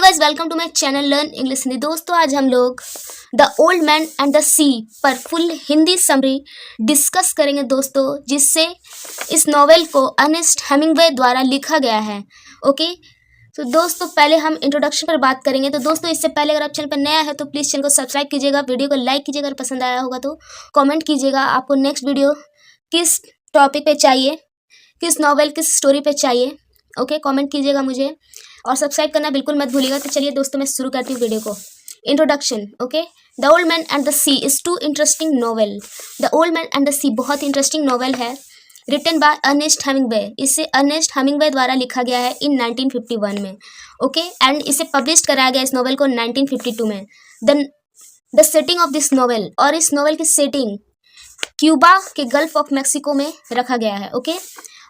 Guys, welcome to my channel learn English Hindi. दोस्तों, आज हम लोग the old man and the sea पर फुल हिंदी समरी डिस्कस करेंगे दोस्तों, जिससे इस नॉवेल को अर्नेस्ट हेमिंग्वे द्वारा लिखा गया है। ओके, तो दोस्तों पहले हम इंट्रोडक्शन पर बात करेंगे। तो दोस्तों, इससे पहले अगर आप चैनल पर नया है तो प्लीज़ चैनल को सब्सक्राइब कीजिएगा, वीडियो को लाइक कीजिएगा, अगर पसंद आया होगा तो कॉमेंट कीजिएगा आपको नेक्स्ट वीडियो किस टॉपिक पे चाहिए, किस नॉवेल किस स्टोरी पे चाहिए। ओके, कमेंट कीजिएगा मुझे और सब्सक्राइब करना बिल्कुल मत भूलिएगा। तो चलिए दोस्तों, मैं शुरू करती हूँ वीडियो को। Introduction. Okay, the old man and the sea is too interesting novel. The old man and the sea बहुत इंटरेस्टिंग नॉवेल है, रिटन बाय अर्नेस्ट हेमिंग्वे। इसे अर्नेस्ट हेमिंग्वे द्वारा लिखा गया है इन 1951 में। ओके, एंड इसे पब्लिश कराया गया इस नॉवेल को 1952 में। The setting of this novel, और इस नॉवेल की सेटिंग क्यूबा के गल्फ ऑफ मैक्सिको में रखा गया है। Okay,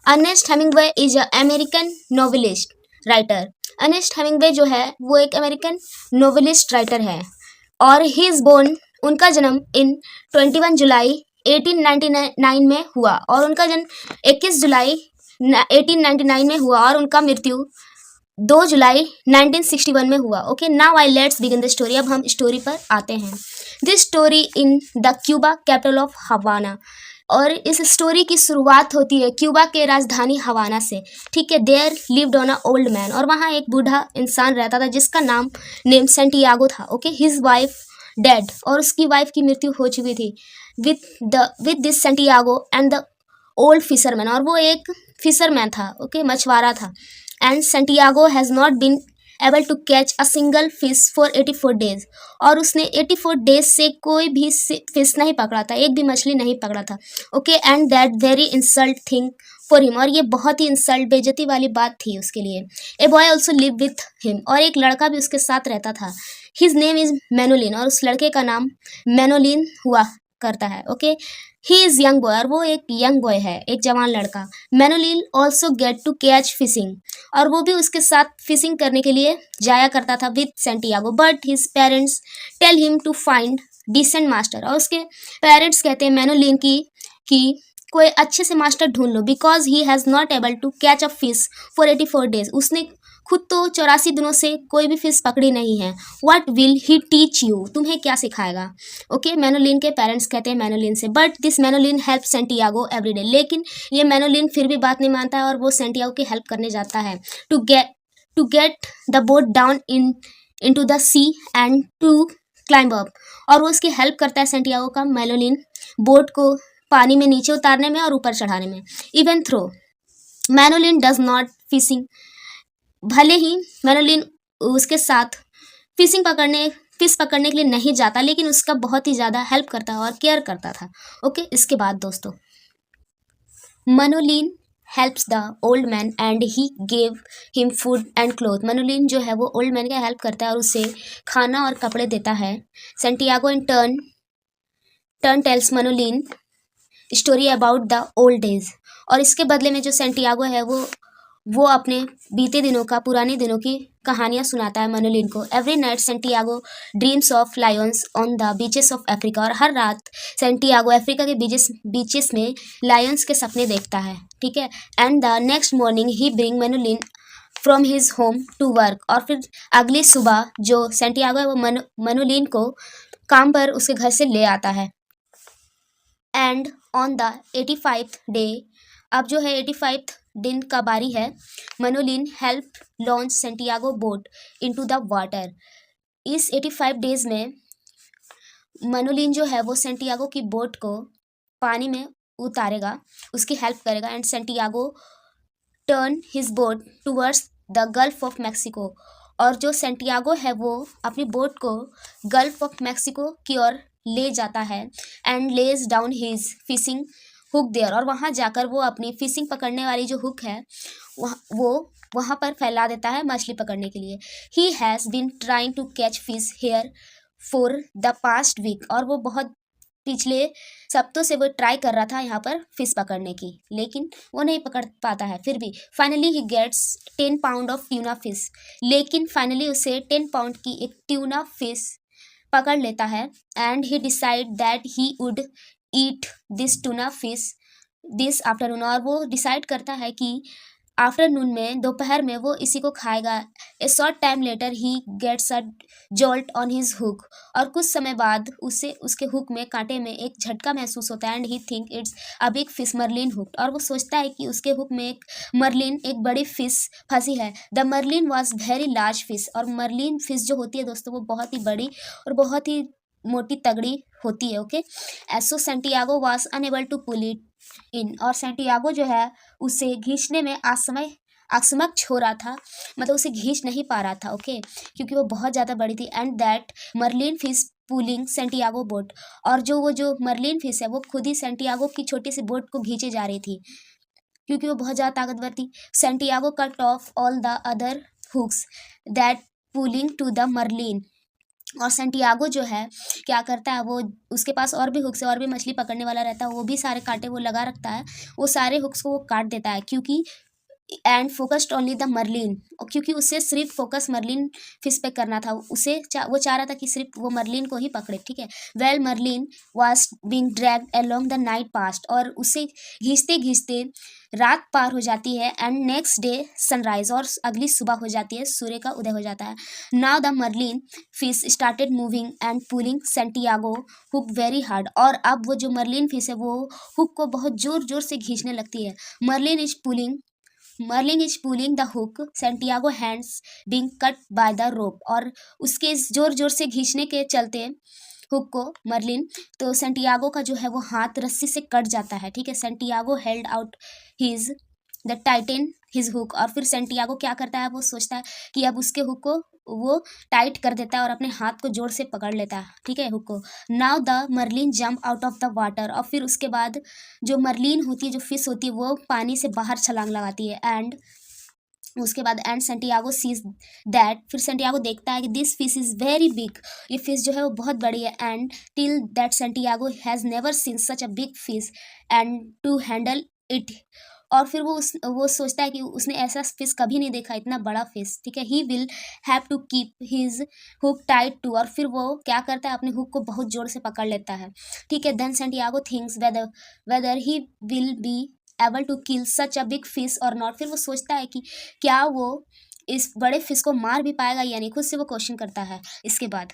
Ernest Hemingway is a American novelist writer. Ernest Hemingway जो है वो एक अमेरिकन नॉवेलिस्ट राइटर है, और ही इज बोर्न, उनका जन्म इन 21 जुलाई 1899 में हुआ, और उनका जन्म 21 जुलाई 1899 में हुआ, और उनका मृत्यु 2 जुलाई 1961 में हुआ। Okay, now I let's begin the story. अब हम स्टोरी पर आते हैं। This story in the Cuba capital of Havana, और इस स्टोरी की शुरुआत होती है क्यूबा के राजधानी हवाना से। ठीक है, there lived on a old man, और वहाँ एक बूढ़ा इंसान रहता था जिसका नेम सेंटियागो था। ओके, हिज वाइफ डेड, और उसकी वाइफ की मृत्यु हो चुकी थी। With this Santiago and the old fisherman, और वो एक फिशरमैन था। ओके, मछुआरा था। And Santiago has not been able to catch a single fish for 84 days, और उसने 84 डेज से कोई भी फिश नहीं पकड़ा था, एक भी मछली नहीं पकड़ा था। Okay, and that very insult thing for him, और ये बहुत ही इंसल्ट बेइज्जती वाली बात थी उसके लिए। A boy also live with him, और एक लड़का भी उसके साथ रहता था। हिज नेम इज मैनोलिन, और उस लड़के का नाम मैनोलिन हुआ करता है। Okay, he is young boy, और वो एक यंग बॉय है, एक जवान लड़का। Manolin also get to catch fishing, और वो भी उसके साथ फिशिंग करने के लिए जाया करता था with Santiago. But his parents tell him to find decent master, और उसके पेरेंट्स कहते हैं मैनोलिन कि कोई अच्छे से मास्टर ढूंढ लो, because he has not able to catch a fish for 84 days. उसने खुद तो 84 दिनों से कोई भी फिश पकड़ी नहीं है। What will he teach you, तुम्हें क्या सिखाएगा। ओके, मैनोलिन के पेरेंट्स कहते हैं मैनोलिन से, but this Manolin help Santiago every day, लेकिन ये मैनोलिन फिर भी बात नहीं मानता है, और वो सेंटियागो की हेल्प करने जाता है to get the boat down into the sea and to climb up, और वो उसकी हेल्प करता है सेंटियागो का, मैनोलिन, बोट को पानी में नीचे उतारने में और ऊपर चढ़ाने में। Even though Manolin does not fishing, भले ही मैनोलिन उसके साथ फिश पकड़ने के लिए नहीं जाता, लेकिन उसका बहुत ही ज़्यादा हेल्प करता और केयर करता था। ओके, इसके बाद दोस्तों, Manolin helps the old man and he gave him food and cloth. Manolin जो है वो ओल्ड मैन का हेल्प करता है और उसे खाना और कपड़े देता है। Santiago in turn tells Manolin story about the old days, और इसके बदले में जो सेंटियागो है वो अपने बीते दिनों का, पुराने दिनों की कहानियाँ सुनाता है मैनोलिन को। Every night Santiago dreams of lions on the beaches of Africa, और हर रात सेंटियागो अफ्रीका के बीचेस में लायंस के सपने देखता है। ठीक है, and the next morning he bring Manolin from his home to work, और फिर अगली सुबह जो सेंटियागो है वो मैनोलिन को काम पर उसके घर से ले आता है। And on the 85th day, अब जो है 85th दिन का बारी है, Manolin help launch Santiago boat into the water. इस 85 डेज में मैनोलिन जो है वो सेंटियागो की बोट को पानी में उतारेगा, उसकी हेल्प करेगा। And Santiago turn his boat towards the gulf of Mexico, और जो सेंटियागो है वो अपनी बोट को गल्फ ऑफ मैक्सिको की ओर ले जाता है। And lays down his fishing hook there, और वहाँ जाकर वो अपनी फिशिंग पकड़ने वाली जो हुक है वो वहाँ पर फैला देता है मछली पकड़ने के लिए। He has been trying to catch fish here for the past week, और वो बहुत पिछले सप्ताह से वो ट्राई कर रहा था यहाँ पर फिश पकड़ने की, लेकिन वो नहीं पकड़ पाता है। फिर भी finally he gets 10 pound of tuna fish, लेकिन फाइनली उसे 10 पाउंड की एक ट्यूना फिश पकड़ लेता है। And he decide that he would eat this tuna fish this afternoon, और वो डिसाइड करता है कि आफ्टरनून में, दोपहर में वो इसी को खाएगा। A short time later he gets a jolt on his hook, और कुछ समय बाद उसे उसके हुक में, कांटे में एक झटका महसूस होता है। And he think it's a big fish marlin hook, और वो सोचता है कि उसके हुक में एक मर्लिन, एक बड़ी फिश फंसी है। The marlin was very large fish, और मर्लिन फिश जो होती है दोस्तों वो बहुत ही बड़ी और बहुत ही मोटी तगड़ी होती है। Okay, so Santiago was unable to pull it in, और सेंटियागो जो है उसे खींचने में असमक्ष हो रहा था, मतलब उसे खींच नहीं पा रहा था। ओके, क्योंकि वो बहुत ज़्यादा बड़ी थी। And that marlin fish pulling Santiago boat, और जो मर्लिन फिश है वो खुद ही सेंटियागो की छोटी सी बोट को खींचे जा रही थी, क्योंकि वो बहुत ज़्यादा ताकतवर थी। Santiago cut off all the other hooks that pulling to the marlin, और सेंटियागो जो है क्या करता है, वो उसके पास और भी हुक्स है, और भी मछली पकड़ने वाला रहता है, वो भी सारे कांटे वो लगा रखता है, वो सारे हुक्स को वो काट देता है, क्योंकि and focused only the marlin, क्योंकि उसे सिर्फ फोकस मर्लिन फिश पे करना था। वो चाह रहा था कि सिर्फ वो मर्लिन को ही पकड़े। ठीक है, well marlin was being dragged along the night past, और उसे घींचते घींचते रात पार हो जाती है। एंड नेक्स्ट डे सनराइज, और अगली सुबह हो जाती है, सूर्य का उदय हो जाता है। Now the marlin fish started moving and pulling Santiago hook very hard, और अब वो जो मर्लिन फिश है वो हुक को बहुत जोर जोर से खींचने लगती है। Marlin is pulling the hook, Santiago hands being cut by the rope, और उसके इस जोर जोर से खींचने के चलते हुक को मर्लिन, तो सेंटियागो का जो है वो हाथ रस्सी से कट जाता है। ठीक है, Santiago held out his the Titan his hook, और फिर सेंटियागो क्या करता है, वो सोचता है कि अब उसके हुक को वो टाइट कर देता है और अपने हाथ को जोर से पकड़ लेता है। ठीक है, हुक को। Now the marlin jump out of the water, और फिर उसके बाद जो मर्लिन होती है, जो फिश होती है, वो पानी से बाहर छलांग लगाती है। एंड उसके बाद सेंटियागो सीज दैट, फिर सेंटियागो देखता है कि this fish is very big, ये फिश जो है वो बहुत बड़ी है। And till that Santiago has never seen such a big fish and to handle it, और फिर वो सोचता है कि उसने ऐसा फिश कभी नहीं देखा, इतना बड़ा फिश। ठीक है, he will have to keep his hook tight to, और फिर वो क्या करता है, अपने हुक को बहुत जोर से पकड़ लेता है। ठीक है, then Santiago thinks whether he will be able to kill such a big fish और नॉट, फिर वो सोचता है कि क्या वो इस बड़े फिश को मार भी पाएगा या नहीं, खुद से वो क्वेश्चन करता है। इसके बाद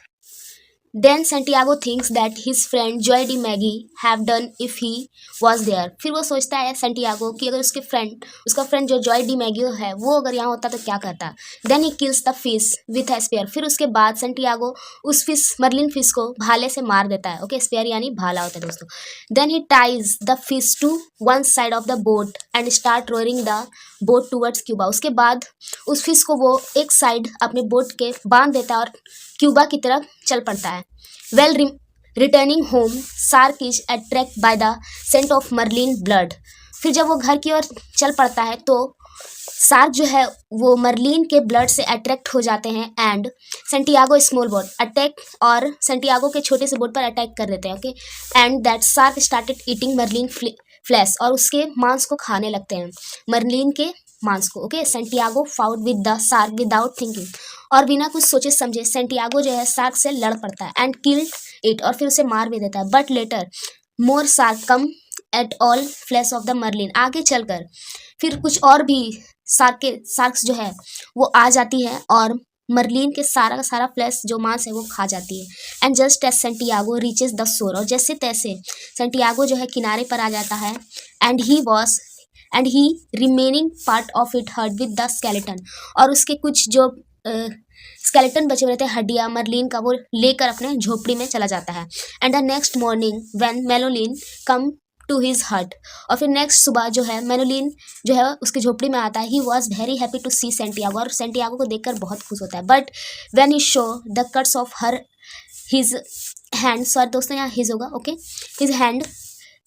then Santiago thinks that his friend Joe DiMaggio have done if he was there, फिर वो सोचता है सेंटियागो कि अगर उसका फ्रेंड जो जॉय डी मैगी है वो अगर यहाँ होता तो क्या करता। Then he kills the fish with a spear, फिर उसके बाद सेंटियागो उस मर्लिन फिश को भाले से मार देता है। ओके, स्पेयर यानी भाला होता है दोस्तों। Then he ties the fish to one side of the boat and start rowing the boat towards Cuba, उसके बाद उस फिश को वो एक साइड अपने बोट के बांध देता है और क्यूबा की तरफ चल पड़ता है। Well returning home shark is attract by the scent of marlin blood, फिर जब वो घर की ओर चल पड़ता है तो शार्क जो है वो मर्लिन के ब्लड से अट्रैक्ट हो जाते हैं। And Santiago small boat attack, और सेंटियागो के छोटे से बोट पर अटैक कर देते हैं। Okay, and that shark started eating marlin flesh, और उसके मांस को खाने लगते हैं, मर्लिन के मांस को। Okay, Santiago fought with the shark without thinking, और बिना कुछ सोचे समझे सेंटियागो जो है शार्क से लड़ पड़ता है। एंड किल्ड इट, और फिर उसे मार भी देता है। But later more shark come ate all flesh of the marlin, आगे चलकर फिर कुछ और भी शार्क्स जो है वो आ जाती है और मर्लिन के सारा का सारा फ्लैश जो मांस है वो खा जाती है। And just as Santiago reaches the shore, और जैसे तैसे सेंटियागो जो है किनारे पर आ जाता है। And he remaining part of it heard with the skeleton, और उसके कुछ जो स्केलेटन बचे हुए थे, हड्डियाँ मर्लिन का, वो लेकर अपने झोपड़ी में चला जाता है। And the next morning when Manolin come to his hut, और फिर नेक्स्ट सुबह जो है मेलोलिन जो है उसकी झोपड़ी में आता है। He was very happy to see Santiago, और सेंटियागो को देखकर बहुत खुश होता है। But when he show the cuts of his hand, sorry दोस्तों यहाँ हिज होगा, okay, his hand,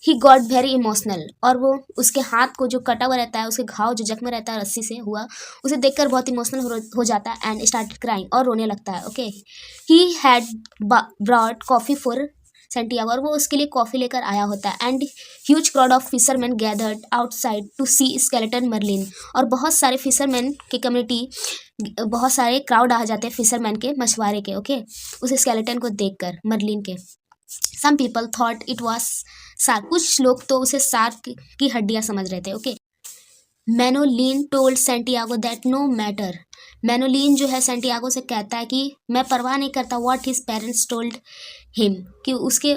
he got very emotional, और वो उसके हाथ को जो कटा हुआ रहता है, उसके घाव जो जख्म रहता है रस्सी से हुआ, उसे देखकर बहुत इमोशनल हो जाता है। एंड स्टार्टेड क्राइंग, और रोने लगता है। Okay, he had brought coffee for Santiago, और वो उसके लिए कॉफ़ी लेकर आया होता है। And huge crowd of fisherman gathered outside to see skeleton marlin, और बहुत सारे फिशरमैन की कम्युनिटी, बहुत सारे क्राउड आ जाते हैं फिशरमैन के, मछुआरे के। ओके, उस स्केलेटन को देखकर मर्लिन के। Some people thought it was shark, कुछ लोग तो उसे शार्क की हड्डियाँ समझ रहे थे। Okay, Manolin told Santiago that no matter, Manolin जो है सेंटियागो से कहता है कि मैं परवाह नहीं करता what his parents told him, कि उसके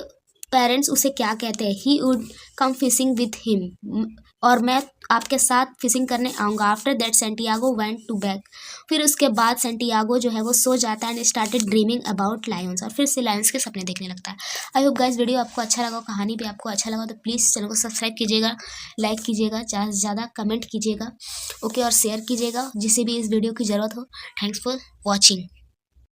पेरेंट्स उसे क्या कहते हैं। He would come fishing with him, और मैं आपके साथ फिशिंग करने आऊँगा। After that Santiago went to back, फिर उसके बाद सेंटियागो जो है वो सो जाता है and started dreaming about Lions, और फिर से लायंस के सपने देखने लगता है। आई होप गाइस वीडियो आपको अच्छा लगा, कहानी भी आपको अच्छा लगा, तो प्लीज़ चैनल को सब्सक्राइब कीजिएगा, लाइक कीजिएगा, ज़्यादा से ज़्यादा कमेंट कीजिएगा, ओके, और शेयर कीजिएगा जिसे भी इस वीडियो की ज़रूरत हो। Thanks for watching.